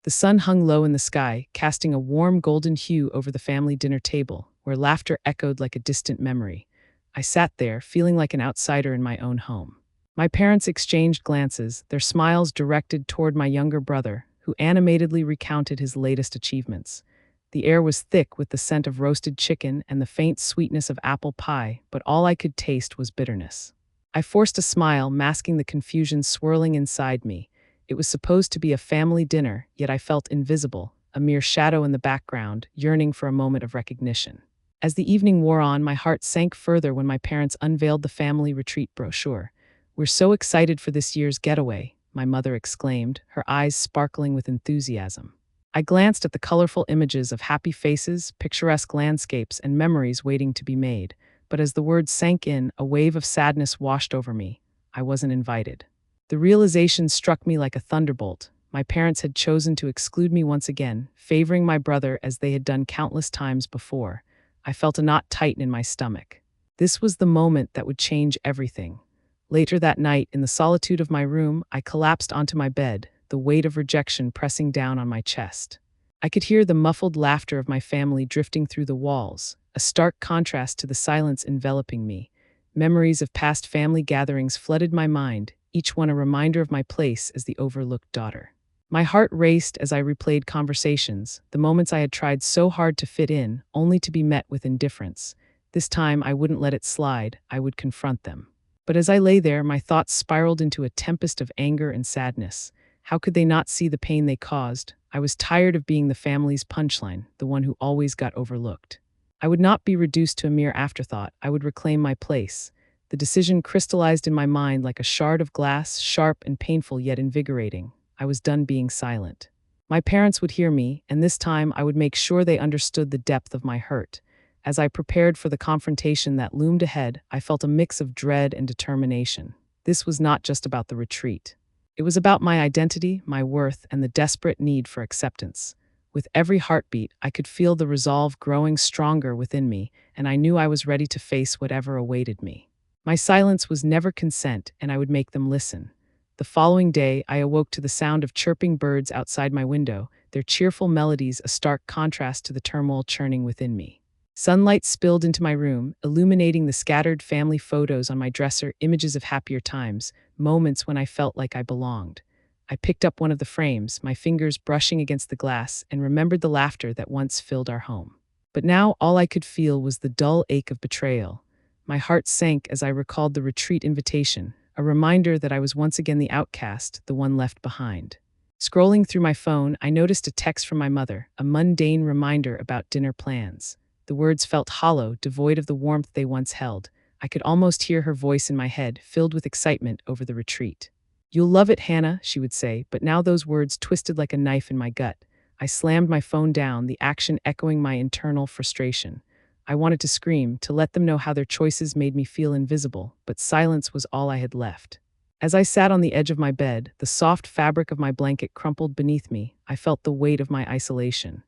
The sun hung low in the sky, casting a warm golden hue over the family dinner table, where laughter echoed like a distant memory. I sat there, feeling like an outsider in my own home. My parents exchanged glances, their smiles directed toward my younger brother, who animatedly recounted his latest achievements. The air was thick with the scent of roasted chicken and the faint sweetness of apple pie, but all I could taste was bitterness. I forced a smile, masking the confusion swirling inside me. It was supposed to be a family dinner, yet I felt invisible, a mere shadow in the background, yearning for a moment of recognition. As the evening wore on, my heart sank further when my parents unveiled the family retreat brochure. "We're so excited for this year's getaway," my mother exclaimed, her eyes sparkling with enthusiasm. I glanced at the colorful images of happy faces, picturesque landscapes, and memories waiting to be made, but as the words sank in, a wave of sadness washed over me. I wasn't invited. The realization struck me like a thunderbolt. My parents had chosen to exclude me once again, favoring my brother as they had done countless times before. I felt a knot tighten in my stomach. This was the moment that would change everything. Later that night, in the solitude of my room, I collapsed onto my bed, the weight of rejection pressing down on my chest. I could hear the muffled laughter of my family drifting through the walls, a stark contrast to the silence enveloping me. Memories of past family gatherings flooded my mind, each one a reminder of my place as the overlooked daughter. My heart raced as I replayed conversations, the moments I had tried so hard to fit in, only to be met with indifference. This time I wouldn't let it slide, I would confront them. But as I lay there, my thoughts spiraled into a tempest of anger and sadness. How could they not see the pain they caused? I was tired of being the family's punchline, the one who always got overlooked. I would not be reduced to a mere afterthought, I would reclaim my place. The decision crystallized in my mind like a shard of glass, sharp and painful yet invigorating. I was done being silent. My parents would hear me, and this time I would make sure they understood the depth of my hurt. As I prepared for the confrontation that loomed ahead, I felt a mix of dread and determination. This was not just about the retreat. It was about my identity, my worth, and the desperate need for acceptance. With every heartbeat, I could feel the resolve growing stronger within me, and I knew I was ready to face whatever awaited me. My silence was never consent, and I would make them listen. The following day, I awoke to the sound of chirping birds outside my window, their cheerful melodies a stark contrast to the turmoil churning within me. Sunlight spilled into my room, illuminating the scattered family photos on my dresser, images of happier times, moments when I felt like I belonged. I picked up one of the frames, my fingers brushing against the glass, and remembered the laughter that once filled our home. But now all I could feel was the dull ache of betrayal. My heart sank as I recalled the retreat invitation, a reminder that I was once again the outcast, the one left behind. Scrolling through my phone, I noticed a text from my mother, a mundane reminder about dinner plans. The words felt hollow, devoid of the warmth they once held. I could almost hear her voice in my head, filled with excitement over the retreat. "You'll love it, Hannah," she would say, but now those words twisted like a knife in my gut. I slammed my phone down, the action echoing my internal frustration. I wanted to scream, to let them know how their choices made me feel invisible, but silence was all I had left. As I sat on the edge of my bed, the soft fabric of my blanket crumpled beneath me, I felt the weight of my isolation.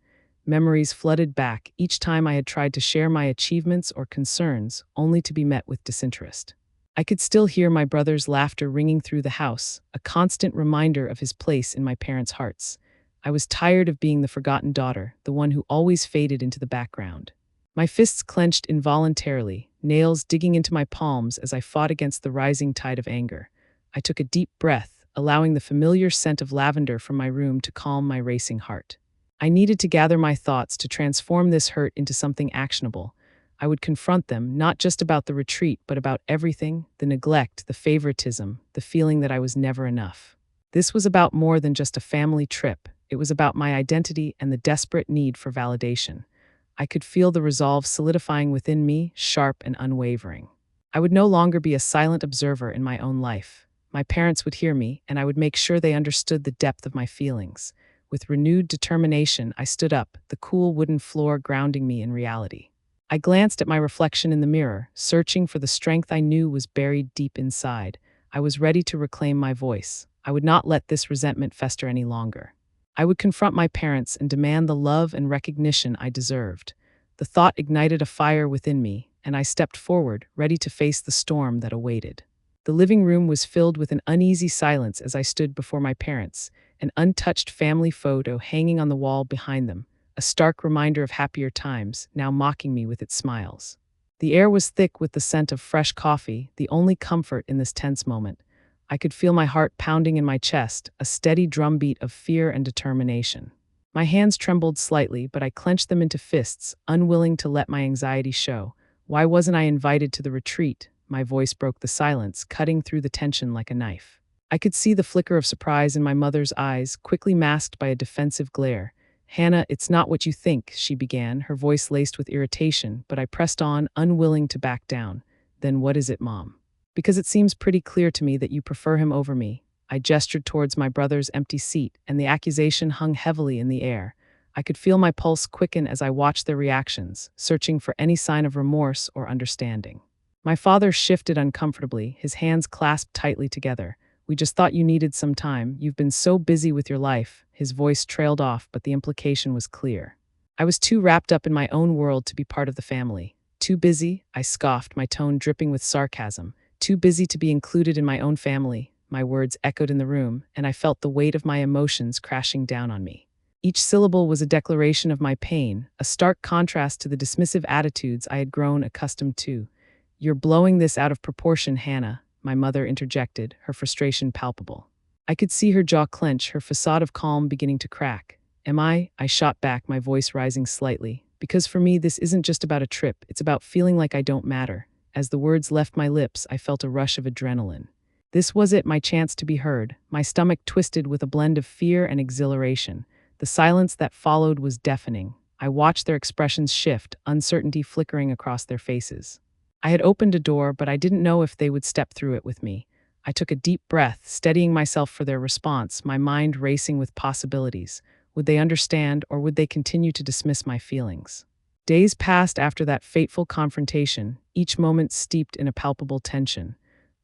Memories flooded back, each time I had tried to share my achievements or concerns, only to be met with disinterest. I could still hear my brother's laughter ringing through the house, a constant reminder of his place in my parents' hearts. I was tired of being the forgotten daughter, the one who always faded into the background. My fists clenched involuntarily, nails digging into my palms as I fought against the rising tide of anger. I took a deep breath, allowing the familiar scent of lavender from my room to calm my racing heart. I needed to gather my thoughts to transform this hurt into something actionable. I would confront them, not just about the retreat, but about everything, the neglect, the favoritism, the feeling that I was never enough. This was about more than just a family trip. It was about my identity and the desperate need for validation. I could feel the resolve solidifying within me, sharp and unwavering. I would no longer be a silent observer in my own life. My parents would hear me, and I would make sure they understood the depth of my feelings. With renewed determination, I stood up, the cool wooden floor grounding me in reality. I glanced at my reflection in the mirror, searching for the strength I knew was buried deep inside. I was ready to reclaim my voice. I would not let this resentment fester any longer. I would confront my parents and demand the love and recognition I deserved. The thought ignited a fire within me, and I stepped forward, ready to face the storm that awaited. The living room was filled with an uneasy silence as I stood before my parents, an untouched family photo hanging on the wall behind them, a stark reminder of happier times, now mocking me with its smiles. The air was thick with the scent of fresh coffee, the only comfort in this tense moment. I could feel my heart pounding in my chest, a steady drumbeat of fear and determination. My hands trembled slightly, but I clenched them into fists, unwilling to let my anxiety show. Why wasn't I invited to the retreat? My voice broke the silence, cutting through the tension like a knife. I could see the flicker of surprise in my mother's eyes, quickly masked by a defensive glare. "Hannah, it's not what you think," she began, her voice laced with irritation, but I pressed on, unwilling to back down. "Then what is it, Mom?" "Because it seems pretty clear to me that you prefer him over me." I gestured towards my brother's empty seat, and the accusation hung heavily in the air. I could feel my pulse quicken as I watched their reactions, searching for any sign of remorse or understanding. My father shifted uncomfortably, his hands clasped tightly together. "We just thought you needed some time. You've been so busy with your life." His voice trailed off, but the implication was clear. I was too wrapped up in my own world to be part of the family. "Too busy?" I scoffed, my tone dripping with sarcasm. "Too busy to be included in my own family." My words echoed in the room, and I felt the weight of my emotions crashing down on me. Each syllable was a declaration of my pain, a stark contrast to the dismissive attitudes I had grown accustomed to. "You're blowing this out of proportion, Hannah," my mother interjected, her frustration palpable. I could see her jaw clench, her facade of calm beginning to crack. "Am I?" I shot back, my voice rising slightly. "Because for me, this isn't just about a trip, it's about feeling like I don't matter." As the words left my lips, I felt a rush of adrenaline. This was it, my chance to be heard. My stomach twisted with a blend of fear and exhilaration. The silence that followed was deafening. I watched their expressions shift, uncertainty flickering across their faces. I had opened a door, but I didn't know if they would step through it with me. I took a deep breath, steadying myself for their response, my mind racing with possibilities. Would they understand, or would they continue to dismiss my feelings? Days passed after that fateful confrontation, each moment steeped in a palpable tension.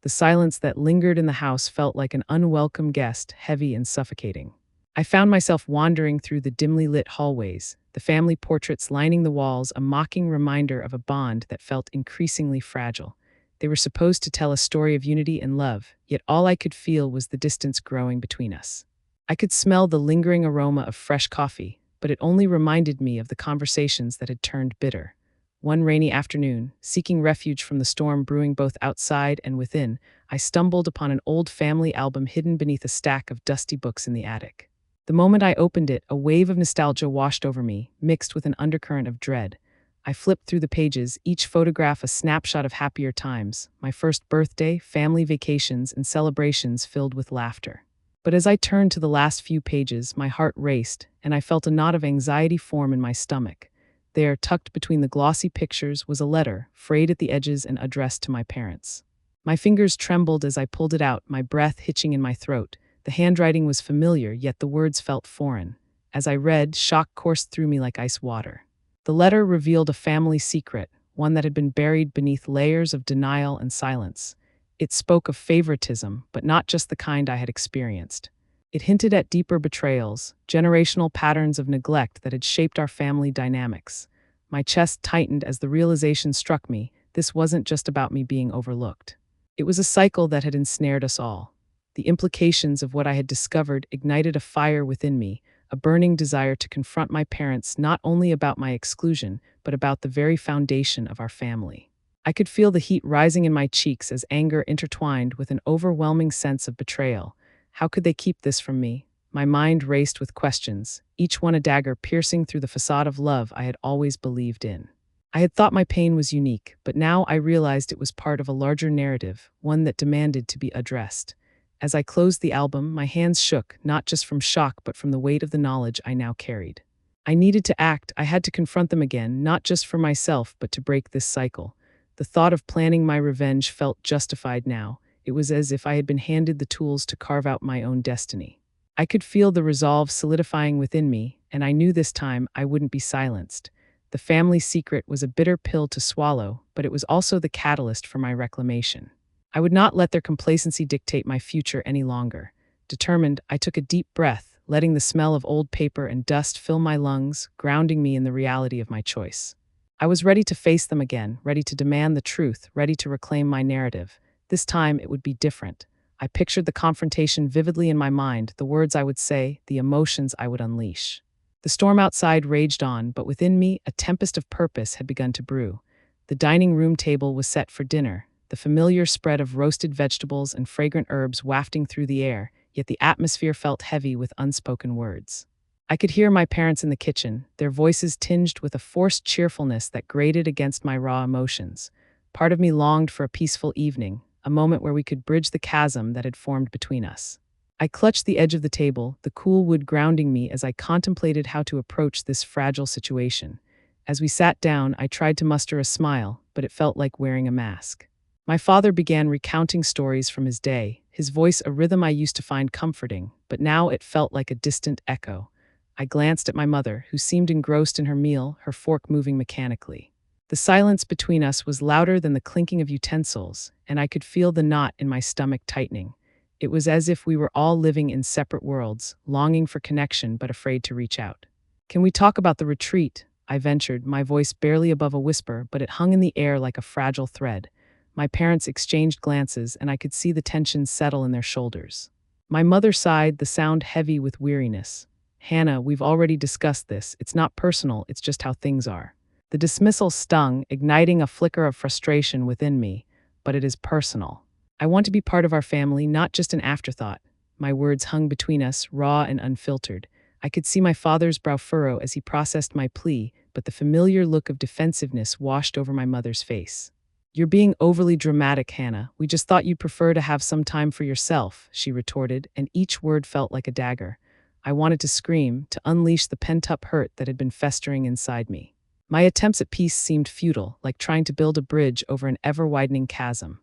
The silence that lingered in the house felt like an unwelcome guest, heavy and suffocating. I found myself wandering through the dimly lit hallways, the family portraits lining the walls, a mocking reminder of a bond that felt increasingly fragile. They were supposed to tell a story of unity and love, yet all I could feel was the distance growing between us. I could smell the lingering aroma of fresh coffee, but it only reminded me of the conversations that had turned bitter. One rainy afternoon, seeking refuge from the storm brewing both outside and within, I stumbled upon an old family album hidden beneath a stack of dusty books in the attic. The moment I opened it, a wave of nostalgia washed over me, mixed with an undercurrent of dread. I flipped through the pages, each photograph a snapshot of happier times, my first birthday, family vacations, and celebrations filled with laughter. But as I turned to the last few pages, my heart raced, and I felt a knot of anxiety form in my stomach. There, tucked between the glossy pictures, was a letter, frayed at the edges and addressed to my parents. My fingers trembled as I pulled it out, my breath hitching in my throat. The handwriting was familiar, yet the words felt foreign. As I read, shock coursed through me like ice water. The letter revealed a family secret, one that had been buried beneath layers of denial and silence. It spoke of favoritism, but not just the kind I had experienced. It hinted at deeper betrayals, generational patterns of neglect that had shaped our family dynamics. My chest tightened as the realization struck me, this wasn't just about me being overlooked. It was a cycle that had ensnared us all. The implications of what I had discovered ignited a fire within me, a burning desire to confront my parents not only about my exclusion, but about the very foundation of our family. I could feel the heat rising in my cheeks as anger intertwined with an overwhelming sense of betrayal. How could they keep this from me? My mind raced with questions, each one a dagger piercing through the facade of love I had always believed in. I had thought my pain was unique, but now I realized it was part of a larger narrative, one that demanded to be addressed. As I closed the album, my hands shook, not just from shock but from the weight of the knowledge I now carried. I needed to act, I had to confront them again, not just for myself but to break this cycle. The thought of planning my revenge felt justified now. It was as if I had been handed the tools to carve out my own destiny. I could feel the resolve solidifying within me, and I knew this time I wouldn't be silenced. The family secret was a bitter pill to swallow, but it was also the catalyst for my reclamation. I would not let their complacency dictate my future any longer. Determined, I took a deep breath, letting the smell of old paper and dust fill my lungs, grounding me in the reality of my choice. I was ready to face them again, ready to demand the truth, ready to reclaim my narrative. This time it would be different. I pictured the confrontation vividly in my mind, the words I would say, the emotions I would unleash. The storm outside raged on, but within me, a tempest of purpose had begun to brew. The dining room table was set for dinner, the familiar spread of roasted vegetables and fragrant herbs wafting through the air, yet the atmosphere felt heavy with unspoken words. I could hear my parents in the kitchen, their voices tinged with a forced cheerfulness that grated against my raw emotions. Part of me longed for a peaceful evening, a moment where we could bridge the chasm that had formed between us. I clutched the edge of the table, the cool wood grounding me as I contemplated how to approach this fragile situation. As we sat down, I tried to muster a smile, but it felt like wearing a mask. My father began recounting stories from his day, his voice a rhythm I used to find comforting, but now it felt like a distant echo. I glanced at my mother, who seemed engrossed in her meal, her fork moving mechanically. The silence between us was louder than the clinking of utensils, and I could feel the knot in my stomach tightening. It was as if we were all living in separate worlds, longing for connection but afraid to reach out. "Can we talk about the retreat?" I ventured, my voice barely above a whisper, but it hung in the air like a fragile thread. My parents exchanged glances, and I could see the tension settle in their shoulders. My mother sighed, the sound heavy with weariness. "Hannah, we've already discussed this. It's not personal, it's just how things are." The dismissal stung, igniting a flicker of frustration within me, but it is personal. I want to be part of our family, not just an afterthought. My words hung between us, raw and unfiltered. I could see my father's brow furrow as he processed my plea, but the familiar look of defensiveness washed over my mother's face. "You're being overly dramatic, Hannah. We just thought you'd prefer to have some time for yourself," she retorted, and each word felt like a dagger. I wanted to scream, to unleash the pent-up hurt that had been festering inside me. My attempts at peace seemed futile, like trying to build a bridge over an ever-widening chasm.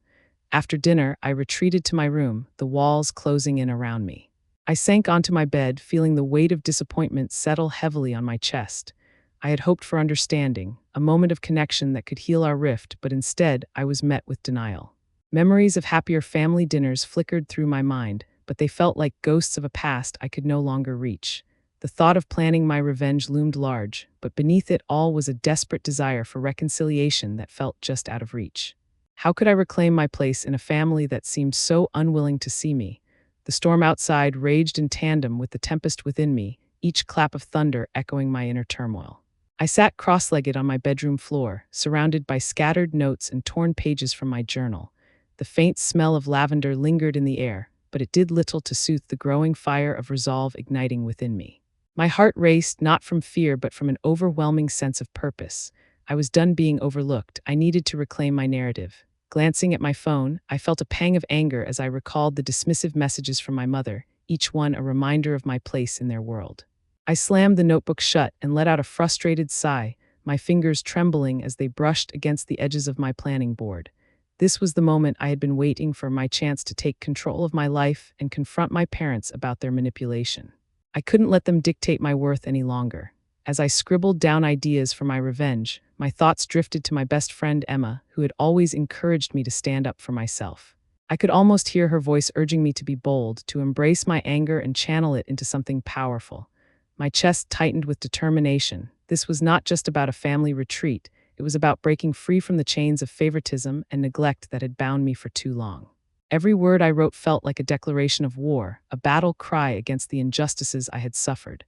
After dinner, I retreated to my room, the walls closing in around me. I sank onto my bed, feeling the weight of disappointment settle heavily on my chest. I had hoped for understanding, a moment of connection that could heal our rift, but instead, I was met with denial. Memories of happier family dinners flickered through my mind, but they felt like ghosts of a past I could no longer reach. The thought of planning my revenge loomed large, but beneath it all was a desperate desire for reconciliation that felt just out of reach. How could I reclaim my place in a family that seemed so unwilling to see me? The storm outside raged in tandem with the tempest within me, each clap of thunder echoing my inner turmoil. I sat cross-legged on my bedroom floor, surrounded by scattered notes and torn pages from my journal. The faint smell of lavender lingered in the air, but it did little to soothe the growing fire of resolve igniting within me. My heart raced, not from fear but from an overwhelming sense of purpose. I was done being overlooked. I needed to reclaim my narrative. Glancing at my phone, I felt a pang of anger as I recalled the dismissive messages from my mother, each one a reminder of my place in their world. I slammed the notebook shut and let out a frustrated sigh, my fingers trembling as they brushed against the edges of my planning board. This was the moment I had been waiting for, my chance to take control of my life and confront my parents about their manipulation. I couldn't let them dictate my worth any longer. As I scribbled down ideas for my revenge, my thoughts drifted to my best friend Emma, who had always encouraged me to stand up for myself. I could almost hear her voice urging me to be bold, to embrace my anger and channel it into something powerful. My chest tightened with determination. This was not just about a family retreat, it was about breaking free from the chains of favoritism and neglect that had bound me for too long. Every word I wrote felt like a declaration of war, a battle cry against the injustices I had suffered.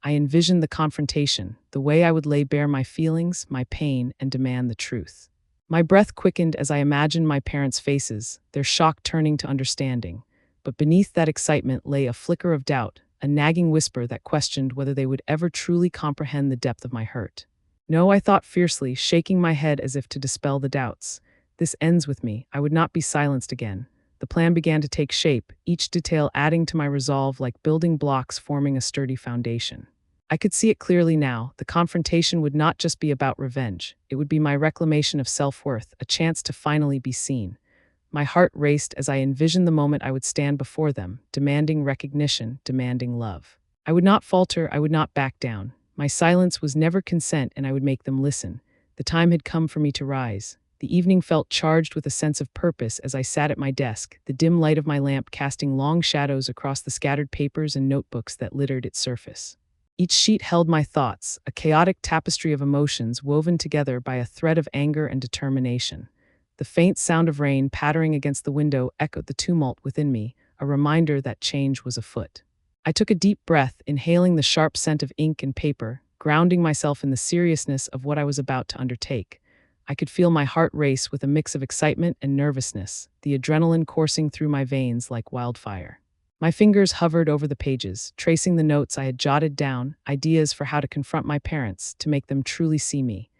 I envisioned the confrontation, the way I would lay bare my feelings, my pain, and demand the truth. My breath quickened as I imagined my parents' faces, their shock turning to understanding. But beneath that excitement lay a flicker of doubt, a nagging whisper that questioned whether they would ever truly comprehend the depth of my hurt. "No," I thought fiercely, shaking my head as if to dispel the doubts. "This ends with me. I would not be silenced again." The plan began to take shape, each detail adding to my resolve like building blocks forming a sturdy foundation. I could see it clearly now. The confrontation would not just be about revenge. It would be my reclamation of self-worth, a chance to finally be seen. My heart raced as I envisioned the moment I would stand before them, demanding recognition, demanding love. I would not falter, I would not back down. My silence was never consent, and I would make them listen. The time had come for me to rise. The evening felt charged with a sense of purpose as I sat at my desk, the dim light of my lamp casting long shadows across the scattered papers and notebooks that littered its surface. Each sheet held my thoughts, a chaotic tapestry of emotions woven together by a thread of anger and determination. The faint sound of rain pattering against the window echoed the tumult within me, a reminder that change was afoot. I took a deep breath, inhaling the sharp scent of ink and paper, grounding myself in the seriousness of what I was about to undertake. I could feel my heart race with a mix of excitement and nervousness, the adrenaline coursing through my veins like wildfire. My fingers hovered over the pages, tracing the notes I had jotted down, ideas for how to confront my parents, to make them truly see me.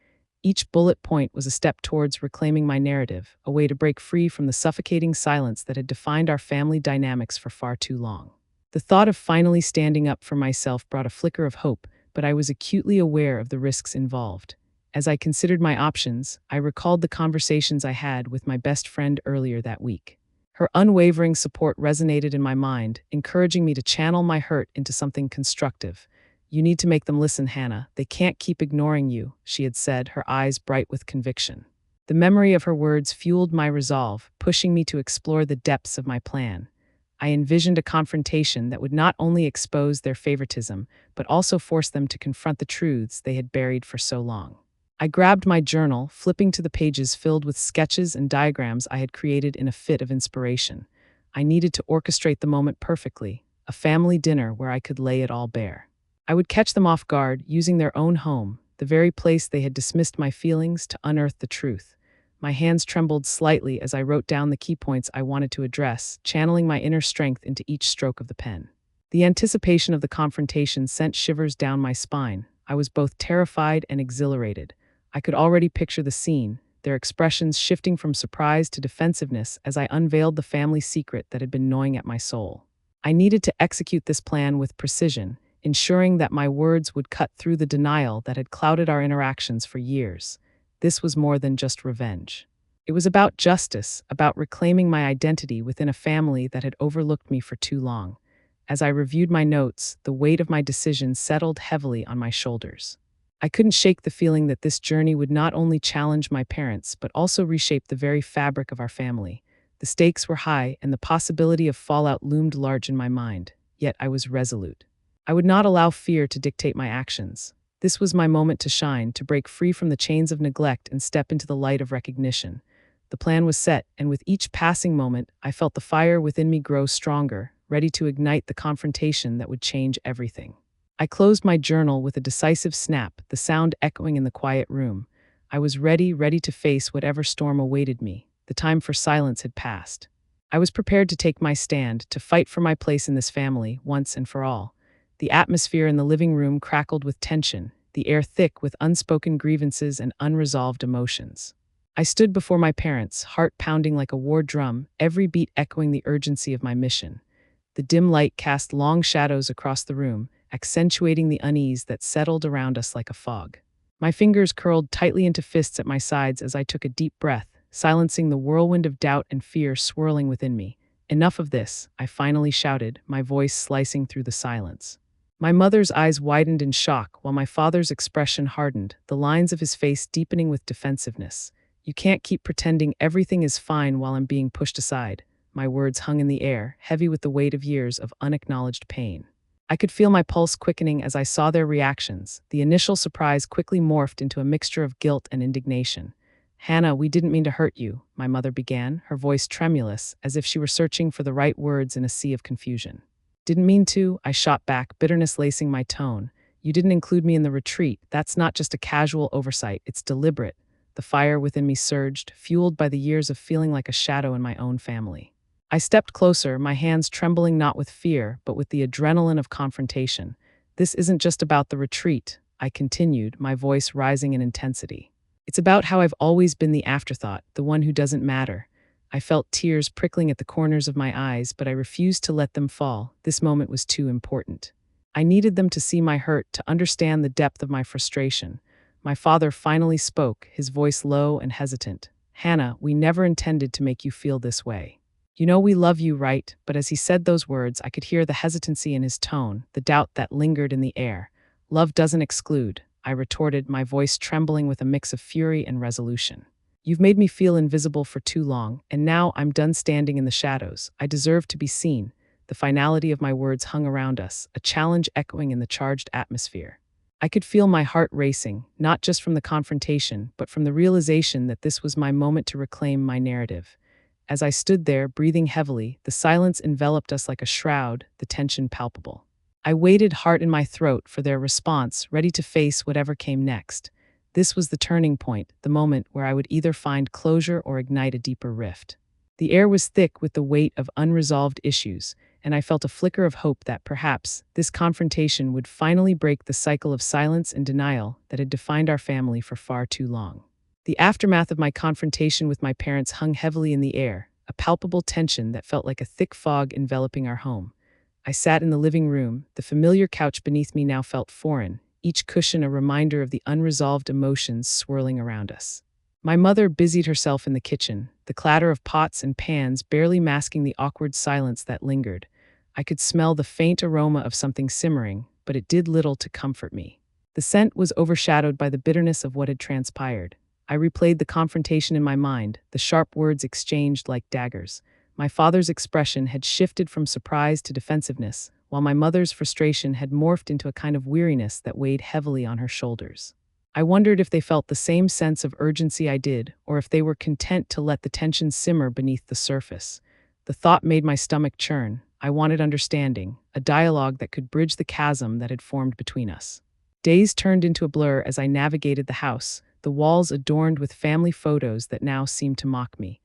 Each bullet point was a step towards reclaiming my narrative, a way to break free from the suffocating silence that had defined our family dynamics for far too long. The thought of finally standing up for myself brought a flicker of hope, but I was acutely aware of the risks involved. As I considered my options, I recalled the conversations I had with my best friend earlier that week. Her unwavering support resonated in my mind, encouraging me to channel my hurt into something constructive. "You need to make them listen, Hannah. They can't keep ignoring you," she had said, her eyes bright with conviction. The memory of her words fueled my resolve, pushing me to explore the depths of my plan. I envisioned a confrontation that would not only expose their favoritism, but also force them to confront the truths they had buried for so long. I grabbed my journal, flipping to the pages filled with sketches and diagrams I had created in a fit of inspiration. I needed to orchestrate the moment perfectly, a family dinner where I could lay it all bare. I would catch them off guard, using their own home, the very place they had dismissed my feelings, to unearth the truth. My hands trembled slightly as I wrote down the key points I wanted to address, channeling my inner strength into each stroke of the pen. The anticipation of the confrontation sent shivers down my spine. I was both terrified and exhilarated. I could already picture the scene, their expressions shifting from surprise to defensiveness as I unveiled the family secret that had been gnawing at my soul. I needed to execute this plan with precision, ensuring that my words would cut through the denial that had clouded our interactions for years. This was more than just revenge. It was about justice, about reclaiming my identity within a family that had overlooked me for too long. As I reviewed my notes, the weight of my decision settled heavily on my shoulders. I couldn't shake the feeling that this journey would not only challenge my parents, but also reshape the very fabric of our family. The stakes were high, and the possibility of fallout loomed large in my mind, yet I was resolute. I would not allow fear to dictate my actions. This was my moment to shine, to break free from the chains of neglect and step into the light of recognition. The plan was set, and with each passing moment, I felt the fire within me grow stronger, ready to ignite the confrontation that would change everything. I closed my journal with a decisive snap, the sound echoing in the quiet room. I was ready to face whatever storm awaited me. The time for silence had passed. I was prepared to take my stand, to fight for my place in this family, once and for all. The atmosphere in the living room crackled with tension, the air thick with unspoken grievances and unresolved emotions. I stood before my parents, heart pounding like a war drum, every beat echoing the urgency of my mission. The dim light cast long shadows across the room, accentuating the unease that settled around us like a fog. My fingers curled tightly into fists at my sides as I took a deep breath, silencing the whirlwind of doubt and fear swirling within me. "Enough of this," I finally shouted, my voice slicing through the silence. My mother's eyes widened in shock, while my father's expression hardened, the lines of his face deepening with defensiveness. "You can't keep pretending everything is fine while I'm being pushed aside." My words hung in the air, heavy with the weight of years of unacknowledged pain. I could feel my pulse quickening as I saw their reactions. The initial surprise quickly morphed into a mixture of guilt and indignation. "Hannah, we didn't mean to hurt you," my mother began, her voice tremulous, as if she were searching for the right words in a sea of confusion. "Didn't mean to," I shot back, bitterness lacing my tone. "You didn't include me in the retreat. That's not just a casual oversight, it's deliberate." The fire within me surged, fueled by the years of feeling like a shadow in my own family. I stepped closer, my hands trembling not with fear, but with the adrenaline of confrontation. "This isn't just about the retreat," I continued, my voice rising in intensity. "It's about how I've always been the afterthought, the one who doesn't matter." I felt tears prickling at the corners of my eyes, but I refused to let them fall. This moment was too important. I needed them to see my hurt, to understand the depth of my frustration. My father finally spoke, his voice low and hesitant. "Hannah, we never intended to make you feel this way. You know we love you, right?" But as he said those words, I could hear the hesitancy in his tone, the doubt that lingered in the air. "Love doesn't exclude," I retorted, my voice trembling with a mix of fury and resolution. "You've made me feel invisible for too long, and now I'm done standing in the shadows. I deserve to be seen." The finality of my words hung around us, a challenge echoing in the charged atmosphere. I could feel my heart racing, not just from the confrontation, but from the realization that this was my moment to reclaim my narrative. As I stood there, breathing heavily, the silence enveloped us like a shroud, the tension palpable. I waited, heart in my throat, for their response, ready to face whatever came next. This was the turning point, the moment where I would either find closure or ignite a deeper rift. The air was thick with the weight of unresolved issues, and I felt a flicker of hope that perhaps this confrontation would finally break the cycle of silence and denial that had defined our family for far too long. The aftermath of my confrontation with my parents hung heavily in the air, a palpable tension that felt like a thick fog enveloping our home. I sat in the living room, the familiar couch beneath me now felt foreign, each cushion a reminder of the unresolved emotions swirling around us. My mother busied herself in the kitchen, the clatter of pots and pans barely masking the awkward silence that lingered. I could smell the faint aroma of something simmering, but it did little to comfort me. The scent was overshadowed by the bitterness of what had transpired. I replayed the confrontation in my mind, the sharp words exchanged like daggers. My father's expression had shifted from surprise to defensiveness, while my mother's frustration had morphed into a kind of weariness that weighed heavily on her shoulders. I wondered if they felt the same sense of urgency I did, or if they were content to let the tension simmer beneath the surface. The thought made my stomach churn. I wanted understanding, a dialogue that could bridge the chasm that had formed between us. Days turned into a blur as I navigated the house, the walls adorned with family photos that now seemed to mock me.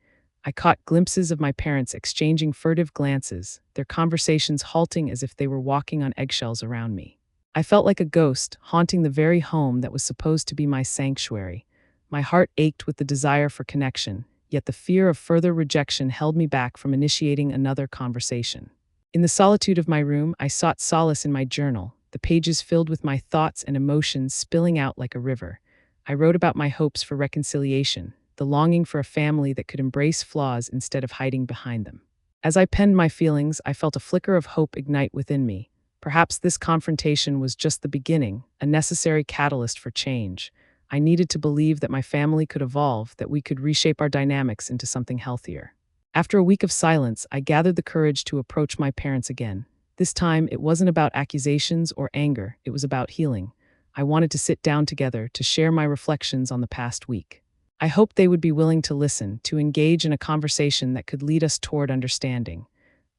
I caught glimpses of my parents exchanging furtive glances, their conversations halting as if they were walking on eggshells around me. I felt like a ghost, haunting the very home that was supposed to be my sanctuary. My heart ached with the desire for connection, yet the fear of further rejection held me back from initiating another conversation. In the solitude of my room, I sought solace in my journal, the pages filled with my thoughts and emotions spilling out like a river. I wrote about my hopes for reconciliation, the longing for a family that could embrace flaws instead of hiding behind them. As I penned my feelings, I felt a flicker of hope ignite within me. Perhaps this confrontation was just the beginning, a necessary catalyst for change. I needed to believe that my family could evolve, that we could reshape our dynamics into something healthier. After a week of silence, I gathered the courage to approach my parents again. This time, it wasn't about accusations or anger, it was about healing. I wanted to sit down together to share my reflections on the past week. I hoped they would be willing to listen, to engage in a conversation that could lead us toward understanding.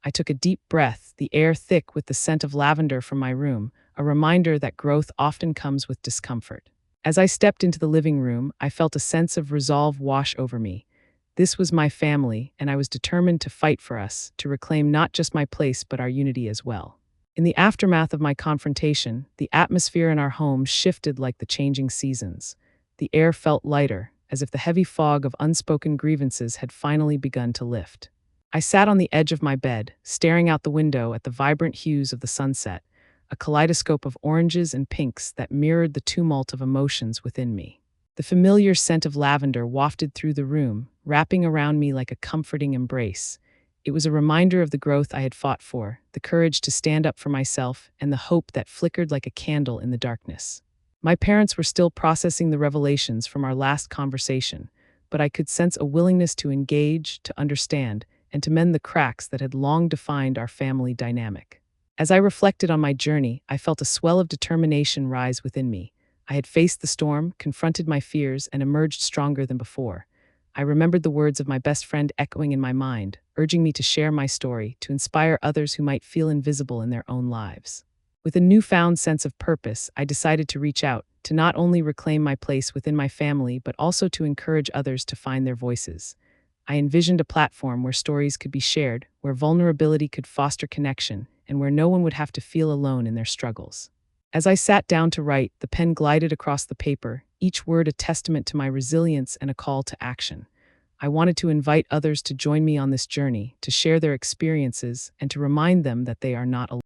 I took a deep breath, the air thick with the scent of lavender from my room, a reminder that growth often comes with discomfort. As I stepped into the living room, I felt a sense of resolve wash over me. This was my family, and I was determined to fight for us, to reclaim not just my place but our unity as well. In the aftermath of my confrontation, the atmosphere in our home shifted like the changing seasons. The air felt lighter, as if the heavy fog of unspoken grievances had finally begun to lift. I sat on the edge of my bed, staring out the window at the vibrant hues of the sunset, a kaleidoscope of oranges and pinks that mirrored the tumult of emotions within me. The familiar scent of lavender wafted through the room, wrapping around me like a comforting embrace. It was a reminder of the growth I had fought for, the courage to stand up for myself, and the hope that flickered like a candle in the darkness. My parents were still processing the revelations from our last conversation, but I could sense a willingness to engage, to understand, and to mend the cracks that had long defined our family dynamic. As I reflected on my journey, I felt a swell of determination rise within me. I had faced the storm, confronted my fears, and emerged stronger than before. I remembered the words of my best friend echoing in my mind, urging me to share my story, to inspire others who might feel invisible in their own lives. With a newfound sense of purpose, I decided to reach out, to not only reclaim my place within my family, but also to encourage others to find their voices. I envisioned a platform where stories could be shared, where vulnerability could foster connection, and where no one would have to feel alone in their struggles. As I sat down to write, the pen glided across the paper, each word a testament to my resilience and a call to action. I wanted to invite others to join me on this journey, to share their experiences, and to remind them that they are not alone.